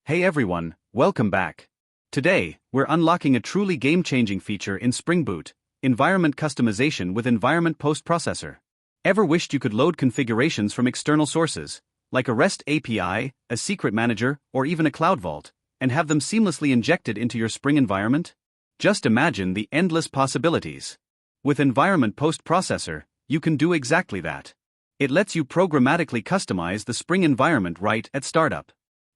Hey everyone, welcome back. Today, we're unlocking a truly game-changing feature in Spring Boot, environment customization with EnvironmentPostProcessor. Ever wished you could load configurations from external sources, like a REST API, a secret manager, or even a Cloud Vault, and have them seamlessly injected into your Spring environment? Just imagine the endless possibilities. With EnvironmentPostProcessor, you can do exactly that. It lets you programmatically customize the Spring environment right at startup.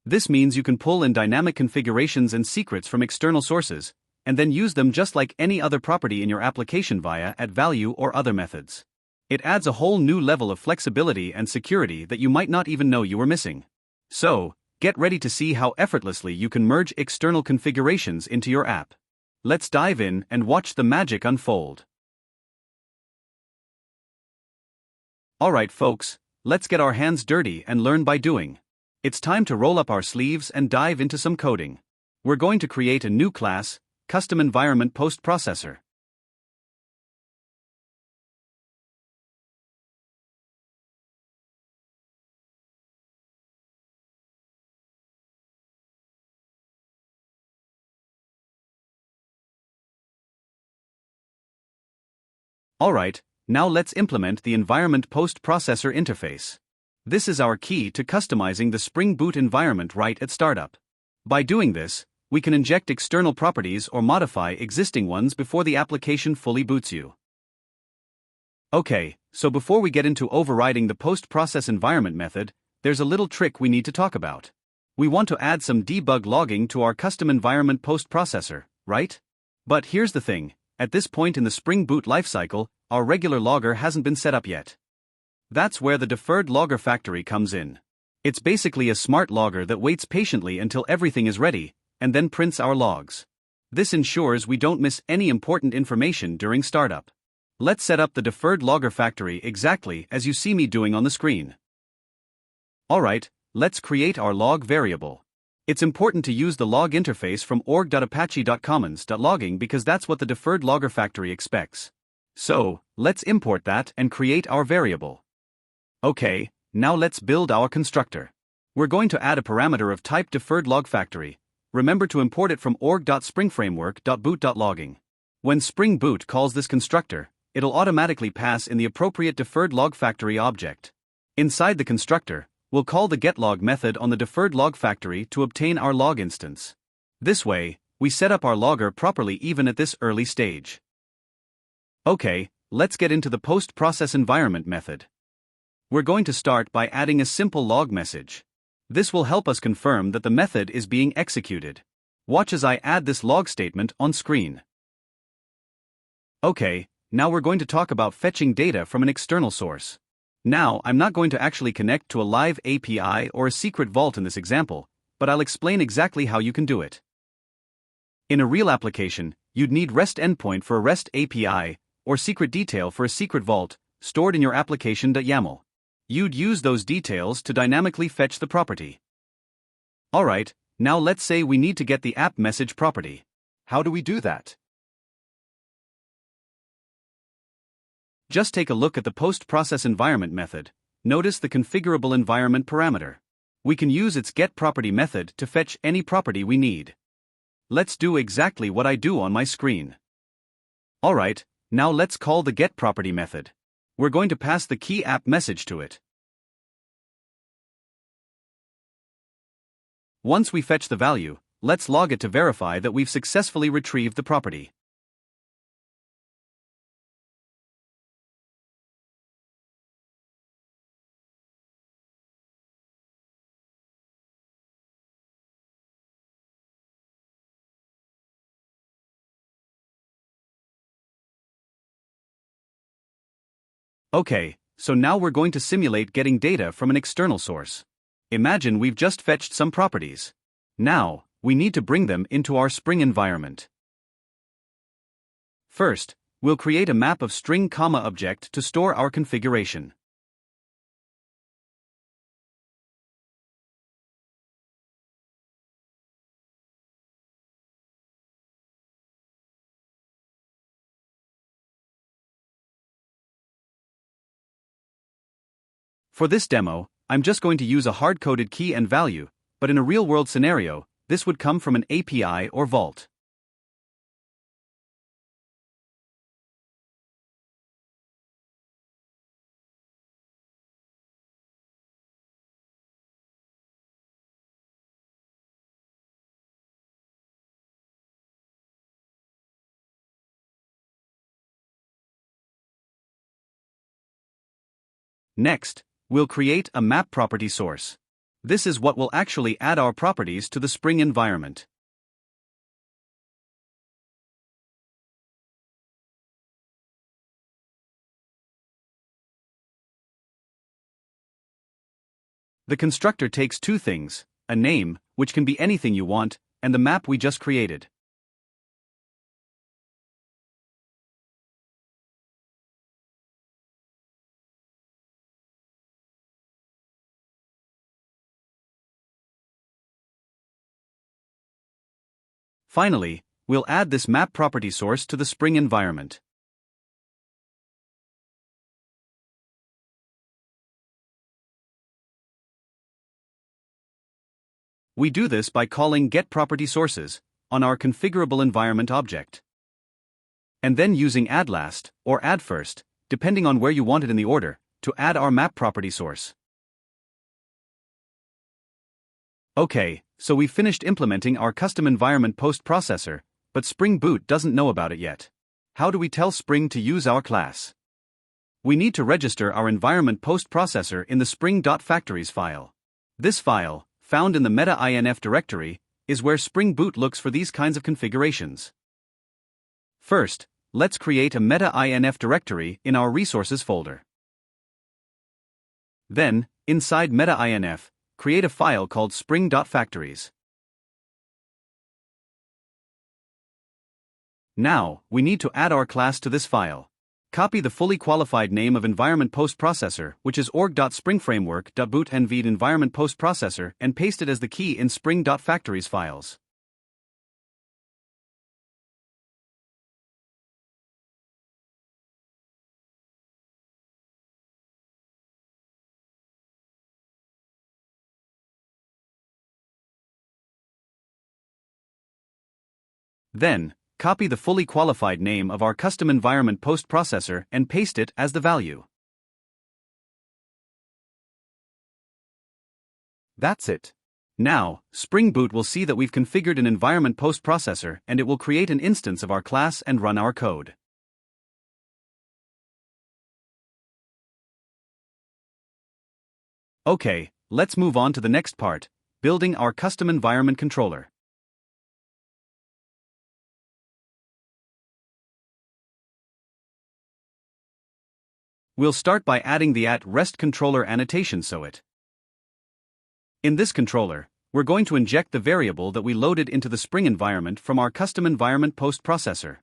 This means you can pull in dynamic configurations and secrets from external sources, and then use them just like any other property in your application via @value or other methods. It adds a whole new level of flexibility and security that you might not even know you were missing. So, get ready to see how effortlessly you can merge external configurations into your app. Let's dive in and watch the magic unfold. Alright folks, let's get our hands dirty and learn by doing. It's time to roll up our sleeves and dive into some coding. We're going to create a new class, Custom Environment Postprocessor. Alright, now let's implement the Environment Postprocessor interface. This is our key to customizing the Spring Boot environment right at startup. By doing this, we can inject external properties or modify existing ones before the application fully boots you. Okay, so before we get into overriding the post-process environment method, there's a little trick we need to talk about. We want to add some debug logging to our custom environment postprocessor, right? But here's the thing, at this point in the Spring Boot lifecycle, our regular logger hasn't been set up yet. That's where the deferred logger factory comes in. It's basically a smart logger that waits patiently until everything is ready, and then prints our logs. This ensures we don't miss any important information during startup. Let's set up the deferred logger factory exactly as you see me doing on the screen. Alright, let's create our log variable. It's important to use the log interface from org.apache.commons.logging because that's what the deferred logger factory expects. So, let's import that and create our variable. Okay, now let's build our constructor. We're going to add a parameter of type deferred log factory. Remember to import it from org.springframework.boot.logging. When Spring Boot calls this constructor, it'll automatically pass in the appropriate deferred log factory object. Inside the constructor, we'll call the getLog method on the deferred log factory to obtain our log instance. This way, we set up our logger properly even at this early stage. Okay, let's get into the post-process environment method. We're going to start by adding a simple log message. This will help us confirm that the method is being executed. Watch as I add this log statement on screen. Okay, now we're going to talk about fetching data from an external source. Now, I'm not going to actually connect to a live API or a secret vault in this example, but I'll explain exactly how you can do it. In a real application, you'd need REST endpoint for a REST API, or secret detail for a secret vault, stored in your application.yaml. You'd use those details to dynamically fetch the property. Alright, now let's say we need to get the app message property. How do we do that? Just take a look at the post-process environment method. Notice the configurable environment parameter. We can use its getProperty method to fetch any property we need. Let's do exactly what I do on my screen. Alright, now let's call the getProperty method. We're going to pass the key app message to it. Once we fetch the value, let's log it to verify that we've successfully retrieved the property. Okay, so now we're going to simulate getting data from an external source. Imagine we've just fetched some properties. Now, we need to bring them into our Spring environment. First, we'll create a map of string comma object to store our configuration. For this demo, I'm just going to use a hard-coded key and value, but in a real-world scenario, this would come from an API or vault. Next, we'll create a map property source. This is what will actually add our properties to the Spring environment. The constructor takes two things: a name, which can be anything you want, and the map we just created. Finally, we'll add this map property source to the Spring environment. We do this by calling getPropertySources on our configurable environment object, and then using addLast or addFirst, depending on where you want it in the order, to add our map property source. Okay, so we've finished implementing our custom environment postprocessor, but Spring Boot doesn't know about it yet. How do we tell Spring to use our class? We need to register our environment postprocessor in the spring.factories file. This file, found in the meta-inf directory, is where Spring Boot looks for these kinds of configurations. First, let's create a meta-inf directory in our resources folder. Then, inside meta-inf, create a file called spring.factories. Now, we need to add our class to this file. Copy the fully qualified name of environment postprocessor, which is org.springframework.boot environment postprocessor, and paste it as the key in spring.factories files. Then, copy the fully qualified name of our custom environment postprocessor and paste it as the value. That's it. Now, Spring Boot will see that we've configured an environment postprocessor and it will create an instance of our class and run our code. Okay, let's move on to the next part, building our custom environment controller. We'll start by adding the @REST controller annotation In this controller, we're going to inject the variable that we loaded into the Spring environment from our custom environment postprocessor.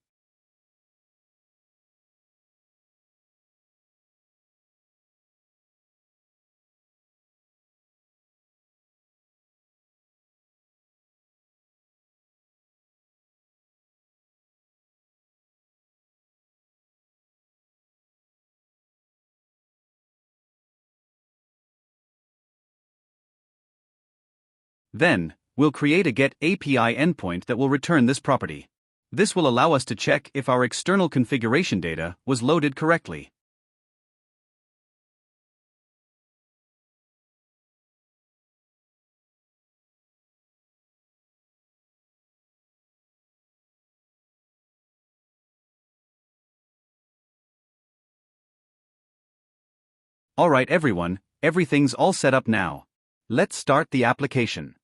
Then, we'll create a getAPI endpoint that will return this property. This will allow us to check if our external configuration data was loaded correctly. Alright everyone, everything's all set up now. Let's start the application.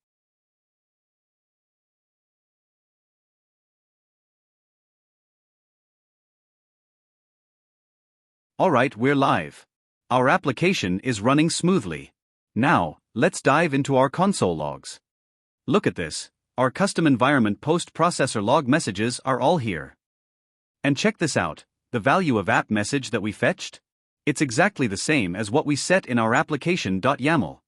Alright, we're live. Our application is running smoothly. Now, let's dive into our console logs. Look at this, our custom environment postprocessor log messages are all here. And check this out, the value of app message that we fetched? It's exactly the same as what we set in our application.yaml.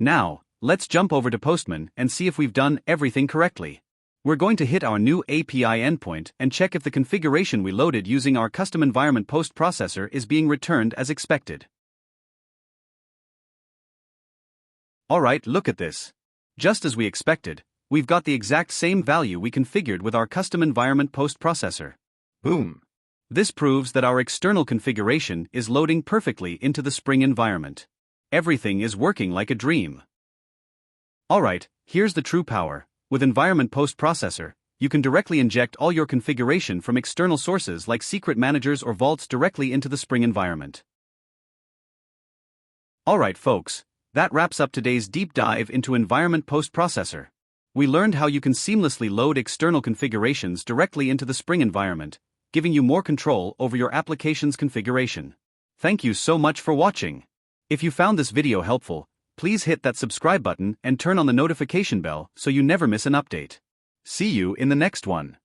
Now, let's jump over to Postman and see if we've done everything correctly. We're going to hit our new API endpoint and check if the configuration we loaded using our custom environment postprocessor is being returned as expected. Alright, look at this. Just as we expected, we've got the exact same value we configured with our custom environment postprocessor. Boom. This proves that our external configuration is loading perfectly into the Spring environment. Everything is working like a dream. Alright, here's the true power. With Environment Postprocessor, you can directly inject all your configuration from external sources like secret managers or vaults directly into the Spring environment. Alright folks, that wraps up today's deep dive into Environment Postprocessor. We learned how you can seamlessly load external configurations directly into the Spring environment, giving you more control over your application's configuration. Thank you so much for watching. If you found this video helpful, please hit that subscribe button and turn on the notification bell so you never miss an update. See you in the next one.